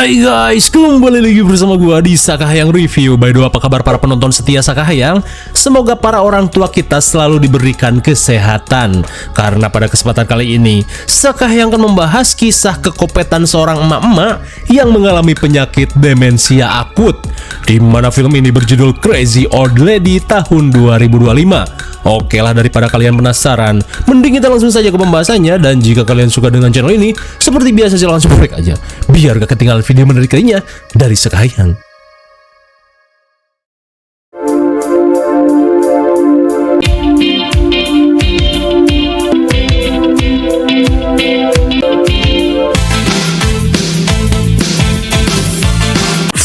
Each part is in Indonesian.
Hai guys, kembali lagi bersama gua di Sakahayang Review. By the way, apa kabar para penonton setia Sakahayang? Semoga para orang tua kita selalu diberikan kesehatan. Karena pada kesempatan kali ini, Sakahayang akan membahas kisah kekopetan seorang emak-emak yang mengalami penyakit demensia akut, di mana film ini berjudul Crazy Old Lady tahun 2025. Oke lah, daripada kalian penasaran, mending kita langsung saja ke pembahasannya. Dan jika kalian suka dengan channel ini, seperti biasa saya langsung break aja, biar gak ketinggalan video menarik lainnya dari Sakahayang.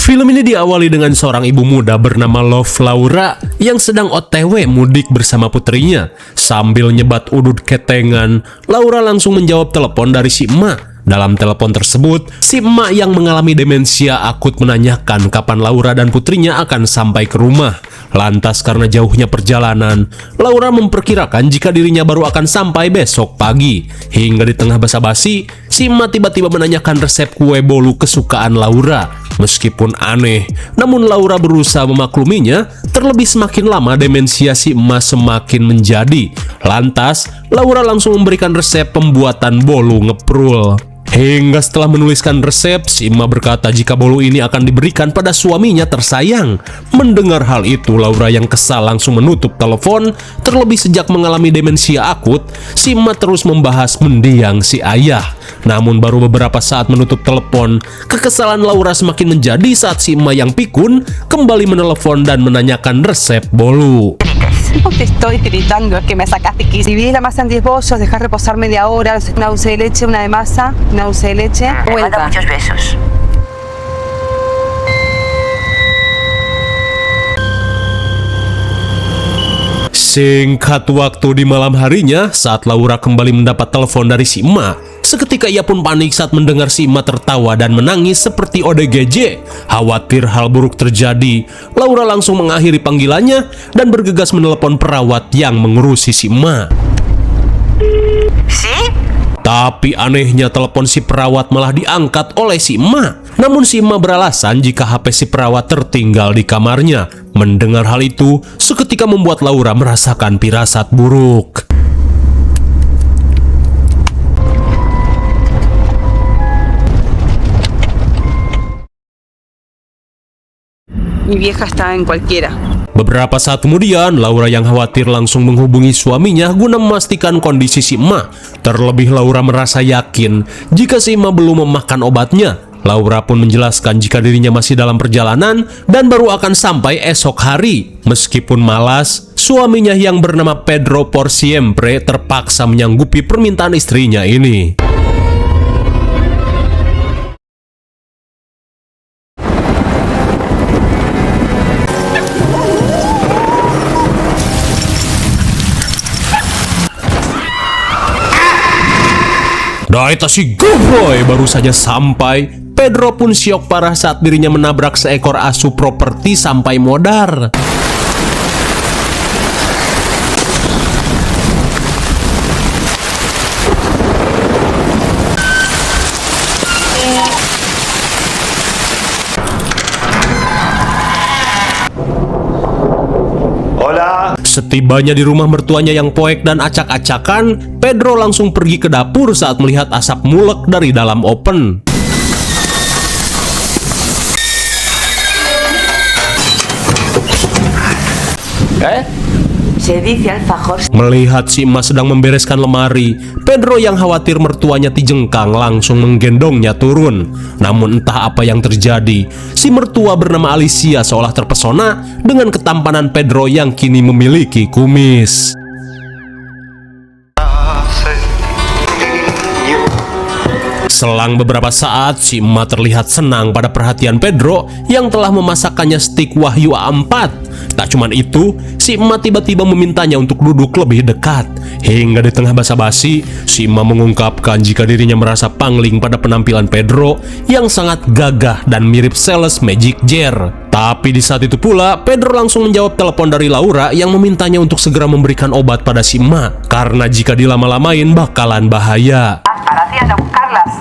Film ini diawali dengan seorang ibu muda bernama Love Laura yang sedang OTW mudik bersama putrinya. Sambil nyebat udut ketengan, Laura langsung menjawab telepon dari si emak. Dalam telepon tersebut, si emak yang mengalami demensia akut menanyakan kapan Laura dan putrinya akan sampai ke rumah. Lantas karena jauhnya perjalanan, Laura memperkirakan jika dirinya baru akan sampai besok pagi. Hingga di tengah basa-basi, si emak tiba-tiba menanyakan resep kue bolu kesukaan Laura. Meskipun aneh, namun Laura berusaha memakluminya, terlebih semakin lama demensia si emak semakin menjadi. Lantas, Laura langsung memberikan resep pembuatan bolu ngeprul. Hingga setelah menuliskan resep, si emak berkata jika bolu ini akan diberikan pada suaminya tersayang. Mendengar hal itu, Laura yang kesal langsung menutup telepon. Terlebih sejak mengalami demensia akut, si emak terus membahas mendiang si ayah. Namun baru beberapa saat menutup telepon, kekesalan Laura semakin menjadi saat si emak yang pikun kembali menelepon dan menanyakan resep bolu. No te estoy gritando, es que me sacaste que si vi la masa antipollos, dejar reposar media hora, una dulce de leche, una de masa, una dulce de leche, vuelta. Muchos besos. Singkat waktu di malam harinya, saat Laura kembali mendapat telepon dari si emak, seketika ia pun panik saat mendengar si emak tertawa dan menangis seperti ODGJ. Khawatir hal buruk terjadi, Laura langsung mengakhiri panggilannya dan bergegas menelepon perawat yang mengurusi si emak. ¿Sí? Tapi anehnya telepon si perawat malah diangkat oleh si emak. Namun si emak beralasan jika HP si perawat tertinggal di kamarnya. Mendengar hal itu, seketika membuat Laura merasakan pirasat buruk. Mi vieja está en cualquiera. Beberapa saat kemudian, Laura yang khawatir langsung menghubungi suaminya guna memastikan kondisi si emak. Terlebih Laura merasa yakin jika si emak belum memakan obatnya. Laura pun menjelaskan jika dirinya masih dalam perjalanan dan baru akan sampai esok hari. Meskipun malas, suaminya yang bernama Pedro por siempre terpaksa menyanggupi permintaan istrinya ini. Daita si goboy baru saja sampai, Pedro pun syok parah saat dirinya menabrak seekor asu properti sampai modar. Setibanya di rumah mertuanya yang poek dan acak-acakan, Pedro langsung pergi ke dapur saat melihat asap mulek dari dalam oven. Se dice alfajor. Melihat si emak sedang membereskan lemari, Pedro yang khawatir mertuanya dijengkang langsung menggendongnya turun. Namun entah apa yang terjadi, si mertua bernama Alicia seolah terpesona dengan ketampanan Pedro yang kini memiliki kumis. Selang beberapa saat, si emak terlihat senang pada perhatian Pedro yang telah memasakkannya stik Wahyu A4. Tak cuman itu, si emak tiba-tiba memintanya untuk duduk lebih dekat. Hingga di tengah basa-basi, si emak mengungkapkan jika dirinya merasa pangling pada penampilan Pedro yang sangat gagah dan mirip sales Magic Jar. Tapi di saat itu pula, Pedro langsung menjawab telepon dari Laura yang memintanya untuk segera memberikan obat pada si emak, karena jika dilama-lamain bakalan bahaya. Para ti a buscarlas.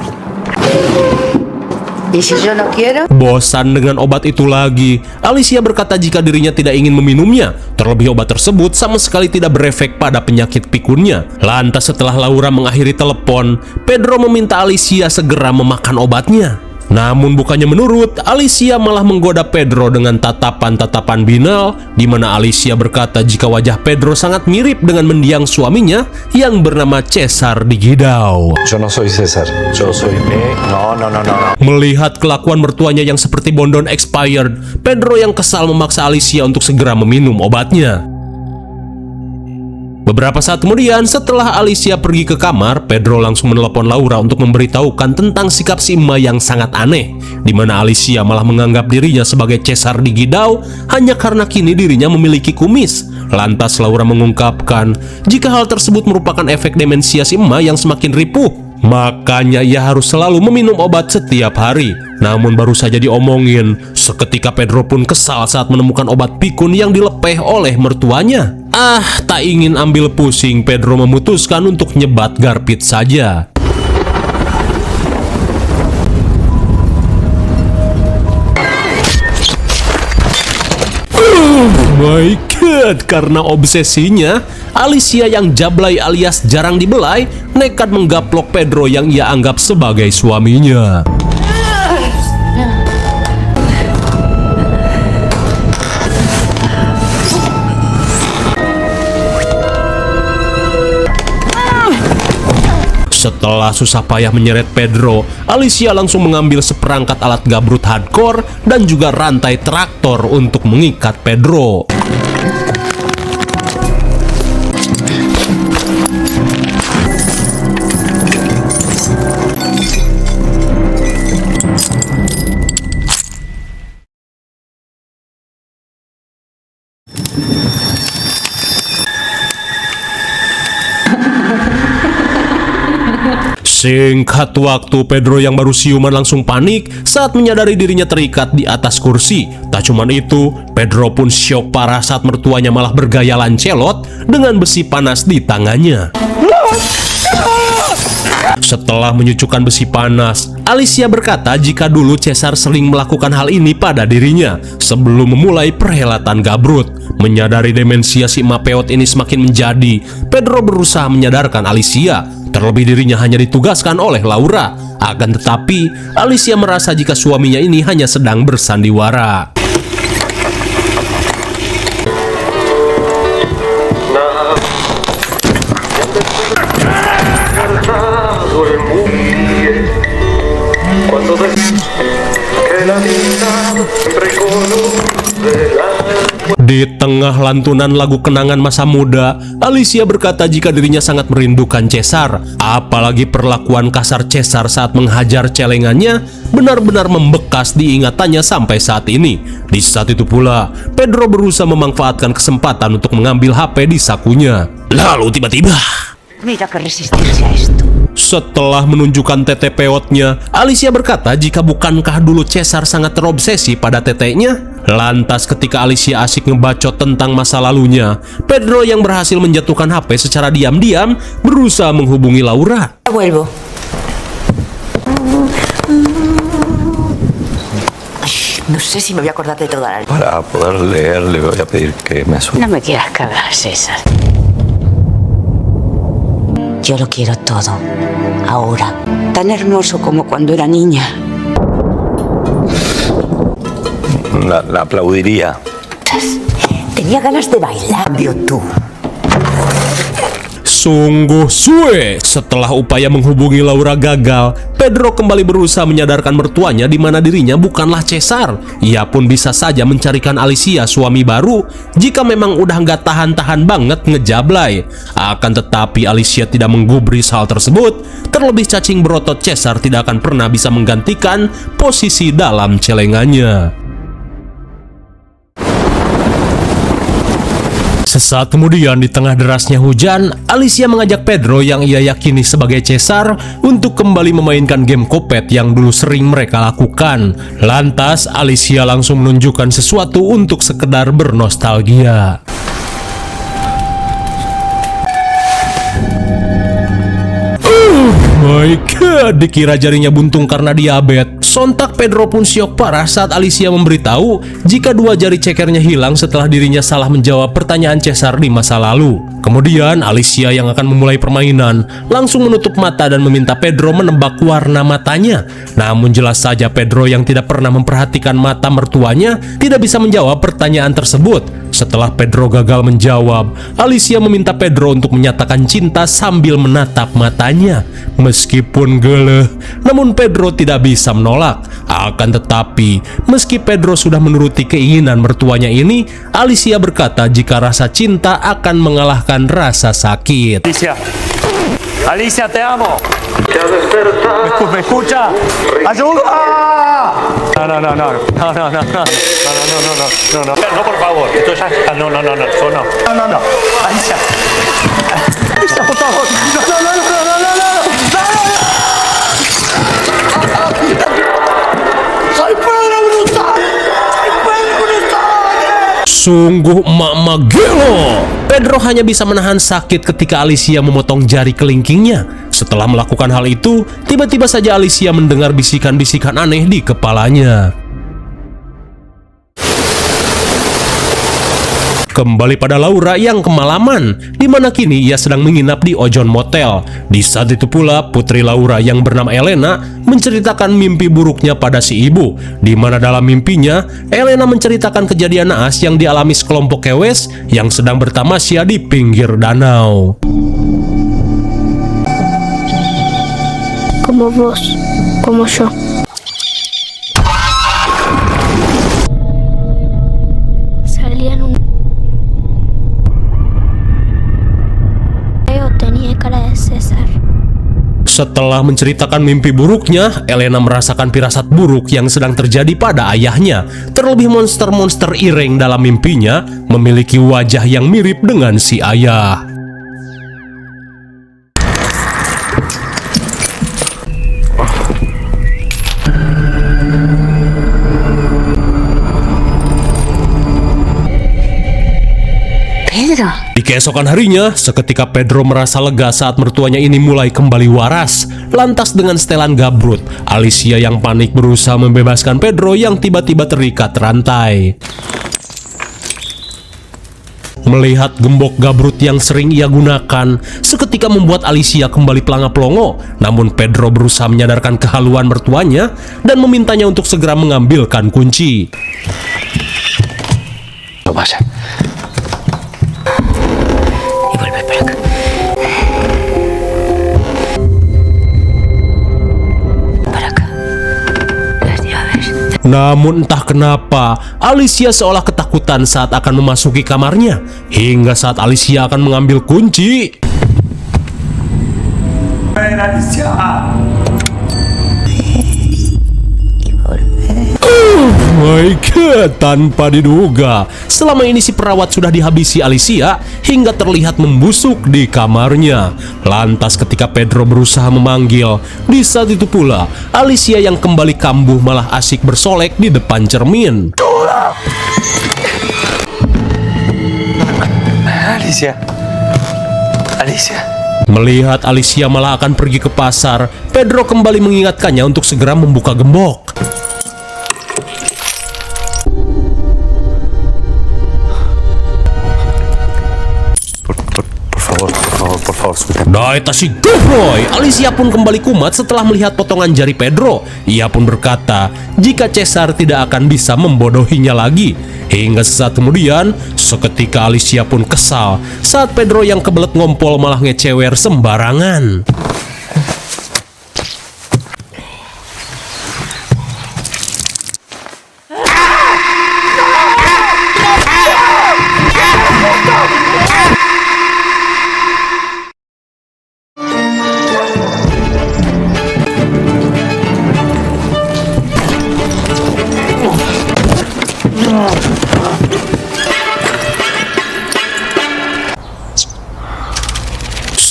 ¿Y si yo no quiero? Bosan dengan obat itu lagi, Alicia berkata jika dirinya tidak ingin meminumnya. Terlebih obat tersebut sama sekali tidak berefek pada penyakit pikunnya. Lantas setelah Laura mengakhiri telepon, Pedro meminta Alicia segera memakan obatnya. Namun bukannya menurut, Alicia malah menggoda Pedro dengan tatapan-tatapan binal, di mana Alicia berkata jika wajah Pedro sangat mirip dengan mendiang suaminya yang bernama Cesar Digidao. Yo no soy César, yo soy... No. Melihat kelakuan mertuanya yang seperti Bondon expired, Pedro yang kesal memaksa Alicia untuk segera meminum obatnya. Beberapa saat kemudian, setelah Alicia pergi ke kamar, Pedro langsung menelepon Laura untuk memberitahukan tentang sikap si emak yang sangat aneh, di mana Alicia malah menganggap dirinya sebagai Cesar Digidao hanya karena kini dirinya memiliki kumis. Lantas Laura mengungkapkan jika hal tersebut merupakan efek demensia si emak yang semakin ripuh. Makanya ia harus selalu meminum obat setiap hari. Namun baru saja diomongin, seketika Pedro pun kesal saat menemukan obat pikun yang dilepeh oleh mertuanya. Tak ingin ambil pusing, Pedro memutuskan untuk nyebat Garpit saja. Oh my god, karena obsesinya, Alicia yang jablay alias jarang dibelai nekat menggaplok Pedro yang ia anggap sebagai suaminya. Setelah susah payah menyeret Pedro, Alicia langsung mengambil seperangkat alat gabrut hardcore dan juga rantai traktor untuk mengikat Pedro. Singkat waktu, Pedro yang baru siuman langsung panik saat menyadari dirinya terikat di atas kursi. Tak cuman itu, Pedro pun syok parah saat mertuanya malah bergaya lancelot dengan besi panas di tangannya. Setelah menyucukkan besi panas, Alicia berkata jika dulu Cesar sering melakukan hal ini pada dirinya sebelum memulai perhelatan gabrut. Menyadari demensia si emak peot ini semakin menjadi, Pedro berusaha menyadarkan Alicia. Terlebih dirinya hanya ditugaskan oleh Laura. Akan tetapi, Alicia merasa jika suaminya ini hanya sedang bersandiwara. Di tengah lantunan lagu kenangan masa muda, Alicia berkata jika dirinya sangat merindukan Cesar. Apalagi perlakuan kasar Cesar saat menghajar celengannya benar-benar membekas di ingatannya sampai saat ini. Di saat itu pula, Pedro berusaha memanfaatkan kesempatan untuk mengambil HP di sakunya. Lalu tiba-tiba, Mira que resistirse a esto. setelah menunjukkan tete peotnya, Alicia berkata jika bukankah dulu Cesar sangat terobsesi pada tetenya. Lantas ketika Alicia asik ngebacot tentang masa lalunya, Pedro yang berhasil menjatuhkan HP secara diam-diam berusaha menghubungi Laura. Vuelvo. No sé si me voy a acordar de toda la... Para poder leer le voy a pedir que me suba. No me quieras cagar, César. Yo lo quiero todo. Ahora. Tan hermoso como cuando era niña. La aplaudiría. Tenía ganas de bailar. Cambio tú. Sungguh suwe. Setelah upaya menghubungi Laura gagal, Pedro kembali berusaha menyadarkan mertuanya di mana dirinya bukanlah Cesar. Ia pun bisa saja mencarikan Alicia suami baru jika memang udah nggak tahan-tahan banget ngejablay. Akan tetapi Alicia tidak menggubris hal tersebut. Terlebih cacing berotot Cesar tidak akan pernah bisa menggantikan posisi dalam celengannya. Sesaat kemudian di tengah derasnya hujan, Alicia mengajak Pedro yang ia yakini sebagai Cesar untuk kembali memainkan game kopet yang dulu sering mereka lakukan. Lantas Alicia langsung menunjukkan sesuatu untuk sekedar bernostalgia. My god, dikira jarinya buntung karena diabetes. Sontak Pedro pun syok parah saat Alicia memberitahu jika dua jari cekernya hilang setelah dirinya salah menjawab pertanyaan Cesar di masa lalu. Kemudian Alicia yang akan memulai permainan langsung menutup mata dan meminta Pedro menebak warna matanya. Namun jelas saja Pedro yang tidak pernah memperhatikan mata mertuanya tidak bisa menjawab pertanyaan tersebut. Setelah Pedro gagal menjawab, Alicia meminta Pedro untuk menyatakan cinta sambil menatap matanya. Meskipun geleh, namun Pedro tidak bisa menolak. Akan tetapi, meski Pedro sudah menuruti keinginan mertuanya ini, Alicia berkata jika rasa cinta akan mengalahkan rasa sakit. Alicia, Alicia, te amo. ¿Me escucha? ¡Ayuda! No, por favor. Esto ya, no, eso no. No. Alicia. Alicia, por favor. No. Soy Pedro Brutal. Sungguh emak-emak gelo. Pedro hanya bisa menahan sakit ketika Alicia memotong jari kelingkingnya. Setelah melakukan hal itu, tiba-tiba saja Alicia mendengar bisikan-bisikan aneh di kepalanya. Kembali pada Laura yang kemalaman, di mana kini ia sedang menginap di Ojon Motel. Di saat itu pula, putri Laura yang bernama Elena menceritakan mimpi buruknya pada si ibu, di mana dalam mimpinya, Elena menceritakan kejadian naas yang dialami sekelompok kewes yang sedang bertamasya di pinggir danau. Como vos, como yo. Salían un... tenía cara de César. Setelah menceritakan mimpi buruknya, Elena merasakan firasat buruk yang sedang terjadi pada ayahnya. Terlebih monster-monster ireng dalam mimpinya memiliki wajah yang mirip dengan si ayah. Pedro. Di keesokan harinya, seketika Pedro merasa lega saat mertuanya ini mulai kembali waras. Lantas dengan setelan gabrut, Alicia yang panik berusaha membebaskan Pedro yang tiba-tiba terikat rantai. Melihat gembok gabrut yang sering ia gunakan, seketika membuat Alicia kembali pelanga-pelongo. Namun Pedro berusaha menyadarkan kehaluan mertuanya dan memintanya untuk segera mengambilkan kunci. No vaya. Y vuelve para acá. Para acá. A ver. Namun entah kenapa, Alicia seolah ketakutan saat akan memasuki kamarnya. Hingga saat Alicia akan mengambil kunci, Ven, Alicia. my God, tanpa diduga, selama ini si perawat sudah dihabisi Alicia hingga terlihat membusuk di kamarnya. Lantas ketika Pedro berusaha memanggil, di saat itu pula Alicia yang kembali kambuh malah asik bersolek di depan cermin. Alicia. Alicia. Melihat Alicia malah akan pergi ke pasar, Pedro kembali mengingatkannya untuk segera membuka gembok. Por favor, escúchame. Daita si Gobroy, Alicia pun kembali kumat setelah melihat potongan jari Pedro. Ia pun berkata jika Cesar tidak akan bisa membodohinya lagi. Hingga sesaat kemudian, seketika Alicia pun kesal saat Pedro yang kebelet ngompol malah ngecewer sembarangan.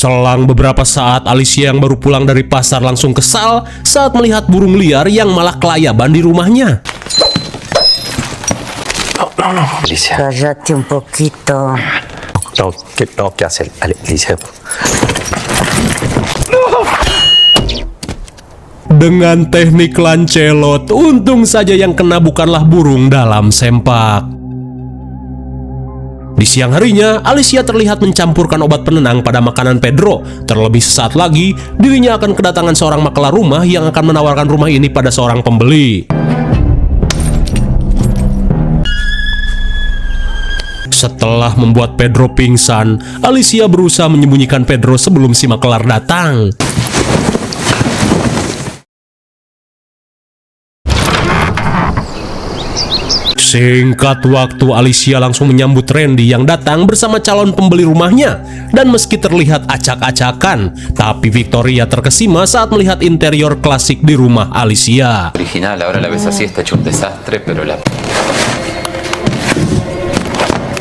Selang beberapa saat, Alicia yang baru pulang dari pasar langsung kesal saat melihat burung liar yang malah kelayaban di rumahnya. No, Alicia. Cállate un poquito. No, ¿qué hace Alicia? dengan teknik lancelot. Untung saja yang kena bukanlah burung dalam sempak. Di siang harinya, Alicia terlihat mencampurkan obat penenang pada makanan Pedro. Terlebih sesaat lagi, dirinya akan kedatangan seorang makelar rumah yang akan menawarkan rumah ini pada seorang pembeli. Setelah membuat Pedro pingsan, Alicia berusaha menyembunyikan Pedro sebelum si makelar datang. Singkat waktu, Alicia langsung menyambut Randy yang datang bersama calon pembeli rumahnya. Dan meski terlihat acak-acakan, tapi Victoria terkesima saat melihat interior klasik di rumah Alicia. Original, ahora la ves así, está hecho un desastre, pero la...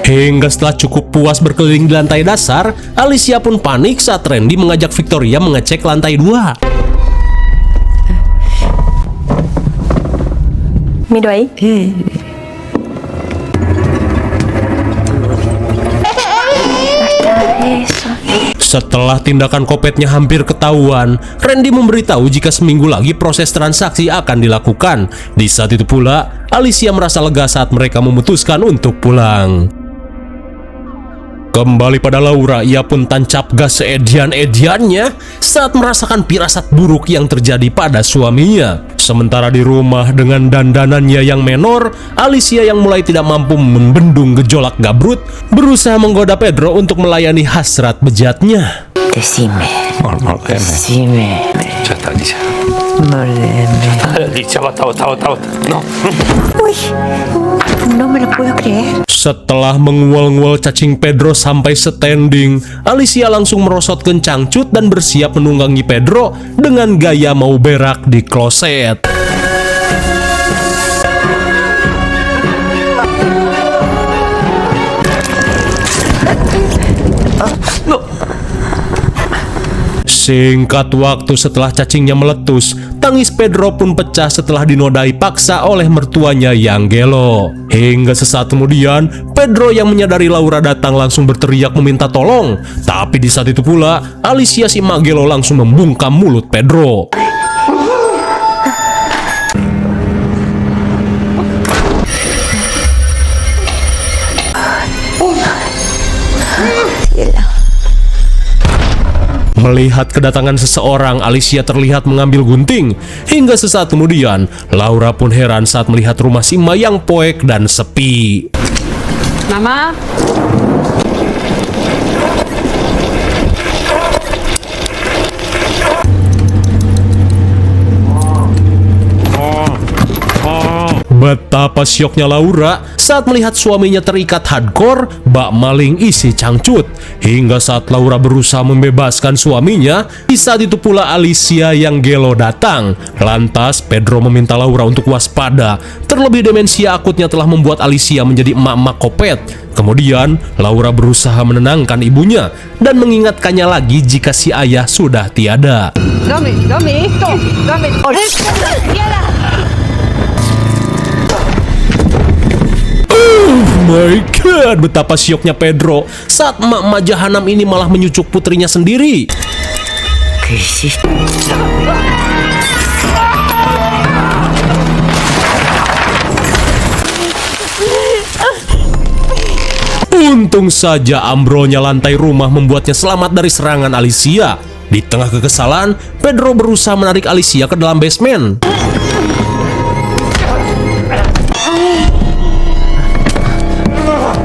Hingga setelah cukup puas berkeliling di lantai dasar, Alicia pun panik saat Randy mengajak Victoria mengecek lantai 2. Miro ahí. Setelah tindakan kopetnya hampir ketahuan, Randy memberitahu jika seminggu lagi proses transaksi akan dilakukan. Di saat itu pula, Alicia merasa lega saat mereka memutuskan untuk pulang. Kembali pada Laura, ia pun tancap gas seedian-ediannya saat merasakan pirasat buruk yang terjadi pada suaminya. Sementara di rumah dengan dandanannya yang menor, Alicia yang mulai tidak mampu membendung gejolak gabrut berusaha menggoda Pedro untuk melayani hasrat bejatnya. Decime. Mordeme. Decime. Ya está, Alicia. Mordeme. Alicia, basta. No. Uy, no me lo puedo creer. Setelah mengual-ngual cacing Pedro sampai standing, Alicia langsung merosotkan cangcut dan bersiap menunggangi Pedro dengan gaya mau berak di kloset. Singkat waktu setelah cacingnya meletus, tangis Pedro pun pecah setelah dinodai paksa oleh mertuanya yang gelo. Hingga sesaat kemudian, Pedro yang menyadari Laura datang langsung berteriak meminta tolong. Tapi di saat itu pula, Alicia si mak gelo langsung membungkam mulut Pedro. Melihat kedatangan seseorang, Alicia terlihat mengambil gunting. Hingga sesaat kemudian, Laura pun heran saat melihat rumah si Ma yang poek dan sepi. Mamá. Betapa syoknya Laura saat melihat suaminya terikat hardcore bak maling isi cangcut. Hingga saat Laura berusaha membebaskan suaminya, di saat itu pula Alicia yang gelo datang. Lantas Pedro meminta Laura untuk waspada. Terlebih demensia akutnya telah membuat Alicia menjadi emak-emak kopet. Kemudian Laura berusaha menenangkan ibunya dan mengingatkannya lagi jika si ayah sudah tiada. Dame esto. Dame. Oh my god, betapa syoknya Pedro saat emak-emak jahanam ini malah menyucuk putrinya sendiri. Untung saja ambrolnya lantai rumah membuatnya selamat dari serangan Alicia. Di tengah kekesalan, Pedro berusaha menarik Alicia ke dalam basement.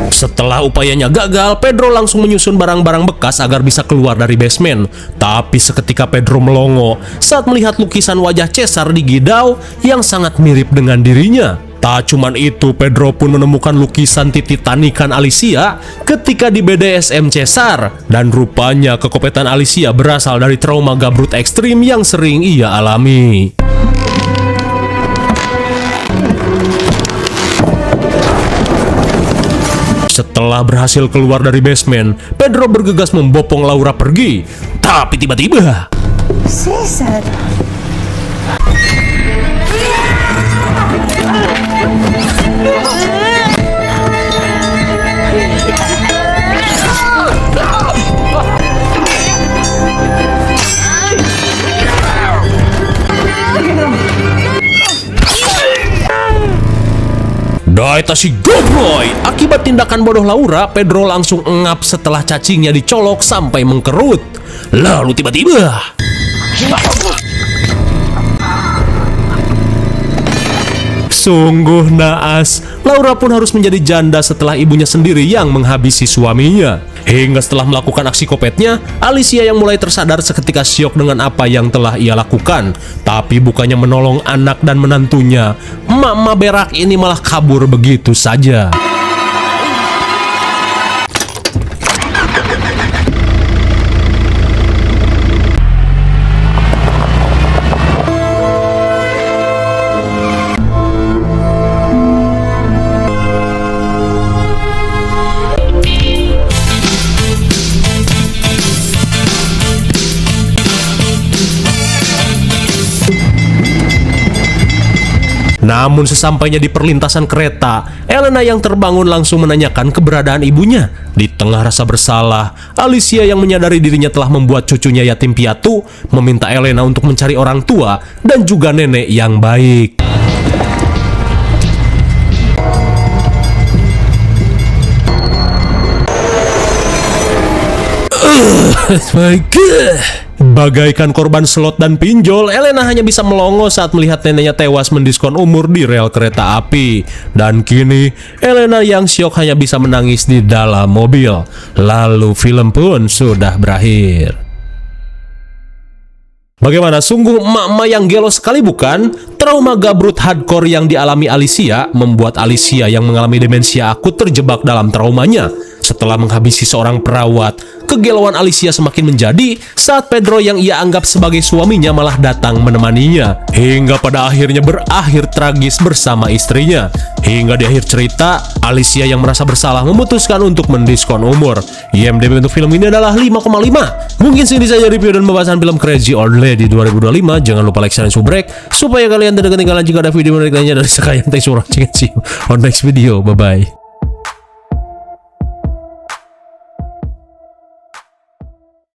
Setelah upayanya gagal, Pedro langsung menyusun barang-barang bekas agar bisa keluar dari basement. Tapi seketika Pedro melongo saat melihat lukisan wajah Caesar di gidau yang sangat mirip dengan dirinya. Tak cuman itu, Pedro pun menemukan lukisan titik tanikan Alicia ketika di BDSM Caesar. Dan rupanya kekopetan Alicia berasal dari trauma gabrut ekstrim yang sering ia alami. Setelah berhasil keluar dari basement, Pedro bergegas membopong Laura pergi. Tapi tiba-tiba, César. Daita si goblok. Akibat tindakan bodoh Laura, Pedro langsung engap setelah cacingnya dicolok sampai mengkerut. Lalu tiba-tiba sungguh naas, Laura pun harus menjadi janda setelah ibunya sendiri yang menghabisi suaminya. Hingga setelah melakukan aksi kopetnya, Alicia yang mulai tersadar seketika syok dengan apa yang telah ia lakukan. Tapi bukannya menolong anak dan menantunya, mama berak ini malah kabur begitu saja. Namun sesampainya di perlintasan kereta, Elena yang terbangun langsung menanyakan keberadaan ibunya. Di tengah rasa bersalah, Alicia yang menyadari dirinya telah membuat cucunya yatim piatu, meminta Elena untuk mencari orang tua dan juga nenek yang baik. My God. Bagaikan korban slot dan pinjol, Elena hanya bisa melongo saat melihat neneknya tewas mendiskon umur di rel kereta api. Dan kini, Elena yang syok hanya bisa menangis di dalam mobil. Lalu film pun sudah berakhir. Bagaimana, sungguh emak-emak yang gelo sekali bukan? Trauma gabrut hardcore yang dialami Alicia membuat Alicia yang mengalami demensia akut terjebak dalam traumanya. Setelah menghabisi seorang perawat, kegelauan Alicia semakin menjadi saat Pedro yang ia anggap sebagai suaminya malah datang menemaninya. Hingga pada akhirnya berakhir tragis bersama istrinya. Hingga di akhir cerita, Alicia yang merasa bersalah memutuskan untuk mendiskon umur. IMDb untuk film ini adalah 5,5. Mungkin sini saja review dan pembahasan film Crazy Old Lady 2025. Jangan lupa like, share, dan subscribe supaya kalian tidak ketinggalan jika ada video menarik lainnya dari Sekayang. Thanks for watching and see you on next video. Bye-bye.